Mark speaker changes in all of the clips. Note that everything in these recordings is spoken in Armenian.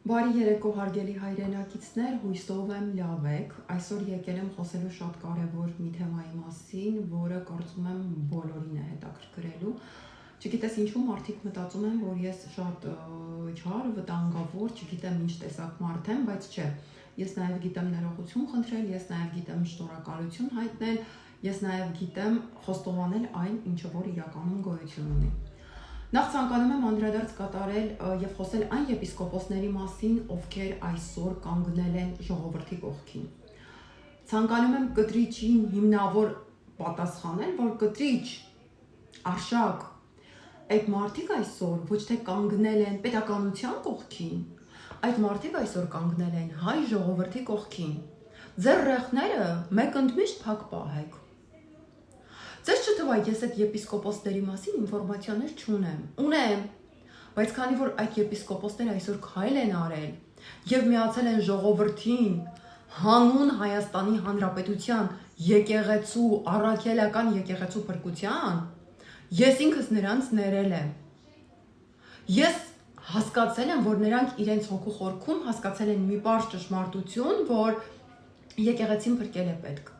Speaker 1: Բարի երեկո հարգելի հայրենակիցներ, հույսով եմ լավ եք։ Այսօր եկել եմ խոսելու շատ կարևոր մի թեմայի մասին, որը կարծում եմ բոլորին է հետաքրքրելու։ Չգիտես ինչու մարդիկ մտածում են, որ ես շատ չար, վտանգավոր, չգիտեմ ինչ տեսակ մարդ եմ, բայց չէ։ Ես նաև գիտեմ ներողություն խնդրել, ես նաև գիտեմ շնորհակալություն հայտնել, ես նաև գիտեմ խոստովանել այն, ինչը որ իրականում գոյություն ունի։ Նախ ցանկանում եմ անդրադարձ կատարել եւ խոսել այն եպիսկոպոսների մասին, ովքեր այսօր կանգնել են ժողովրդի կողքին։ Ցանկանում եմ կտրիչին հիմնավոր պատասխանել, որ կտրիչ, արշակ, այդ մարդիկ այսօր ոչ թե կանգնել են պետականության կողքին, այդ մարդիկ այսօր կանգնել են հայ ժողովրդի կողքին։ Ձեր ռեխները մեկ ընդմիշտ փակ պահեք։ Ձեզ չթվա, ես այդ եպիսկոպոսների մասին ինֆորմացիաներ չունեմ։ Ունեմ, բայց քանի որ այդ եպիսկոպոսները այսօր քայլ են արել եւ միացել են ժողովրդին հանուն Հայաստանի Հանրապետության եկեղեցու, առաքելական եկեղեցու փրկության, ես ինքս նրանց ներել եմ։ Ես հասկացել եմ, որ նրանք իրենց հոգու խորքում հասկացել են մի բարձ ճշմարտություն, որ եկեղեցին փրկել է պետք։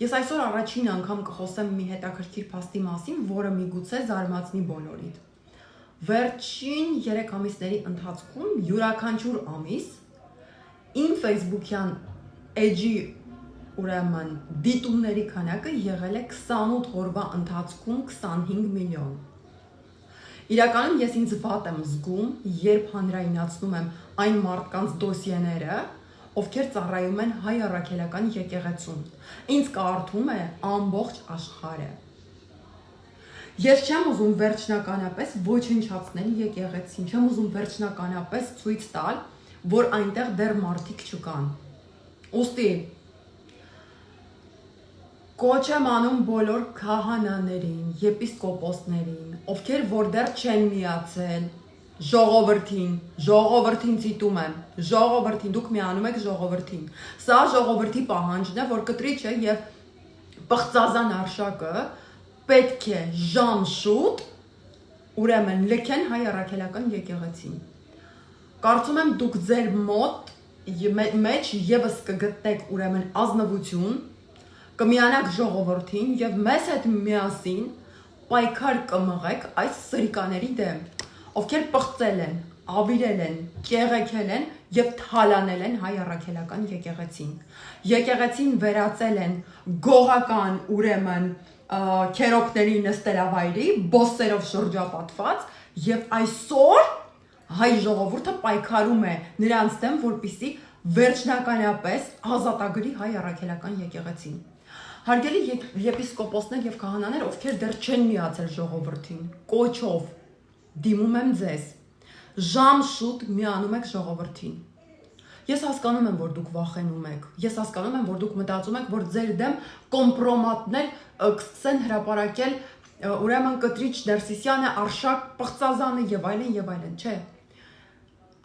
Speaker 1: Ես այսօր առաջին անգամ կխոսեմ մի հետաքրքիր փաստի մասին, որը միգուցե զարմացնի բոլորիդ։ Վերջին 3 ամիսների ընթացքում յուրաքանչյուր ամիս իմ Facebook-յան էջի ուրեմն դիտումների քանակը եղել է 28 օրվա ընթացքում 25 միլիոն։ Իրականում ես ինձ վատ եմ զգում, երբ հանրայնացնում եմ այն մարդկանց դոսիեները, ովքեր ծառայում են հայ առաքելական եկեղեցուն։ Ինձ կարդում է ամբողջ աշխարհը։ Ես չեմ ուզում վերջնականապես ոչնչացնել եկեղեցին, չեմ ուզում վերջնականապես ցույց տալ, որ այնտեղ դեռ մարդիկ չկան։ Ուստի կոչ եմ անում բոլոր քահանաներին, եպիսկոպոսներին, ովքեր որ դեռ չեն միացել ժողովրդին ցիտում եմ, ժողովրդին, դուք միանում եք ժողովրդին։ Սա ժողովրդի պահանջն է, որ կտրիչը եւ պղծազան արշակը պետք է ժամշուտ ուրեմն լքեն հայ առաքելական եկեղեցին։ Կարծում եմ դուք ձեր մոտ մեջ եւս կգտնեք ուրեմն ազնվություն, կմիանաք ժողովրդին եւ մեզ հետ միասին պայքար կմղեք այս սրիկաների դեմ, ովքեր պղծել են, ավիրել են, կեղեքել են եւ թալանել են հայ առաքելական եկեղեցին։ Եկեղեցին վերածել են գողական ուրեմն քերոկների նստելավայրի, բոսերով շրջապատված եւ այսօր հայ ժողովուրդը պայքարում է նրանց դեմ, որպեսզի վերջնականապես ազատագրի հայ առաքելական եկեղեցին։ Հարգելի եպիսկոպոսներ եւ քահանաներ, ովքեր դեռ չեն միացել ժողովրդին, կոչով դիմում եմ ձեզ, ժամշուտ միանում եք ժողովրդին։ Ես հասկանում եմ, որ դուք վախենում եք, ես հասկանում եմ, որ դուք մտածում եք, որ ձեր դեմ կոմպրոմատներ կսկսեն հրապարակել ուրեմն կտրիչ Ներսիսյանը, Արշակ Պղծազյանը եւ այլն, չէ։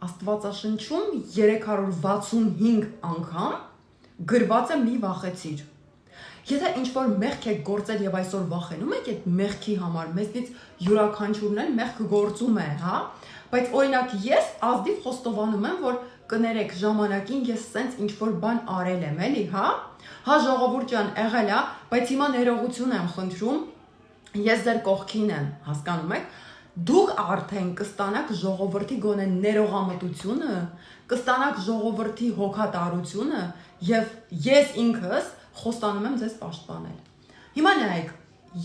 Speaker 1: Աստվածաշնչում 365 անգամ գրված է մի վախեցիր։ Եթե ինչ-որ մեղք եք գործել եւ այսօր վախենում եք այդ մեղքի համար, մեզնից յուրաքանչյուրն էլ մեղք գործում է, հա, բայց օրինակ ես ազնիվ խոստովանում եմ, որ կներեք ժամանակին ես սենց ինչ-որ բան արել եմ, էլի, հա, ժողովուրդ ջան, եղել է, բայց հիմա ներողություն եմ խնդրում, ես ձեր կողքին եմ, հասկանում եք, դուք արդեն կստանաք ժողովրդի գոնե ներողամտությունը, կստանաք ժողովրդի հոգատարությունը եւ ես ինքս խոստանում եմ ձեզ պաշտպանել։ Հիմա նայեք,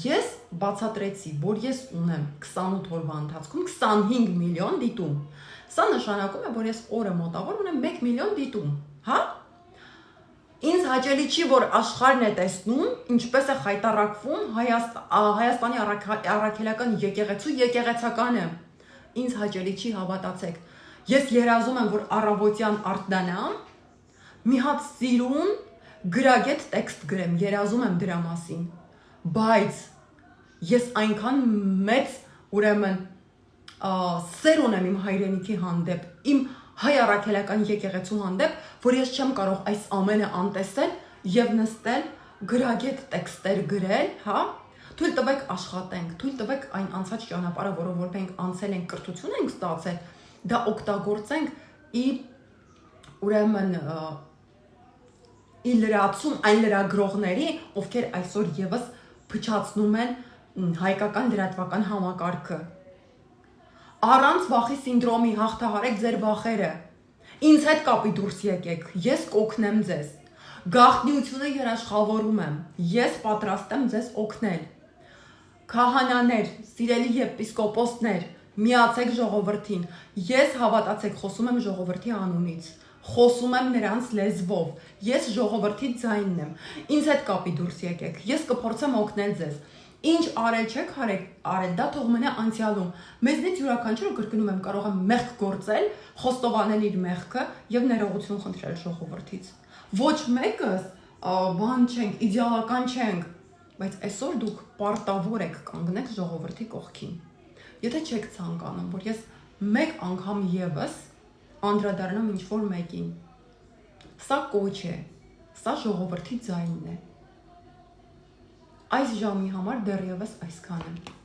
Speaker 1: ես բացատրեցի, որ ես ունեմ 28 օրվա ընթացքում 25 միլիոն դիտում։ Սա նշանակում է, որ ես օրը մոտավոր ունեմ 1 միլիոն դիտում, հա։ Ինձ հաճելի չի, որ աշխարհն է տեսնում, ինչպես է խայտարակվում Հայաստանի առաքելական եկեղեցու եկեղեցականը։ Ինձ հաճելի չի, հավատացեք։ Ես երազում եմ, որ առավոտյան արթնանամ, մի հատ սիրուն գրագետ տեքստ գրեմ, երազում եմ դրա մասին, բայց ես այնքան մեծ ուրեմն սեր ունեմ իմ հայրենիքի հանդեպ, իմ հայ առաքելական եկեղեցու հանդեպ, որ ես չեմ կարող այս ամենը անտեսել եւ նստել գրագետ տեքստեր գրել, հա, թույլ տվեք աշխատենք, թույլ տվեք այն անցած ճանապարհը, որով որ մենք անցել ենք, կրթություն ենք ստացել, դա օգտագործենք ի ուրեմն ի լրացում այն լրագրողների, ովքեր այսօր եւս փչացնում են հայկական լրատվական համակարգը։ Առանց վախի սինդրոմի հաղթահարեք ձեր վախերը։ Ինձ հետ կապի դուրս եկեք, ես կօգնեմ ձեզ։ Գաղտնիությունը երաշխավորում եմ, ես պատրաստ եմ ձեզ օգնել։ Քահանաներ, սիրելի եպիսկոպոսներ, միացեք ժողովրդին։ Ես հավատացեք, խոսում եմ ժողովրդի անունից։ Խոսում եմ նրանց լեզվով, ես ժողովրդի ձայնն եմ, ինձ հետ կապի դուրս եկեք, ես կփորձեմ օգնել ձեզ, ինչ արել չեք արել, դա թող մնա անցյալում, մեզնից յուրաքանչյուրը կրկնում եմ կարող եմ մեղք գործել, խոստովանել իր մեղքը և ներողություն խնդրել ժողովրդից, ոչ մեկս բան չենք, իդեալական չենք, բայց այսօր դուք պարտավոր եք կանգնեք ժողովրդի կողքին, եթե չեք ցանկանում, որ ես մեկ անգամ ևս անդրադառնամ ինչ-որ մեկին, սա կոչ է, սա ժողովրդի ձայնն է, այս ժամի համար դեռևս այսքան է։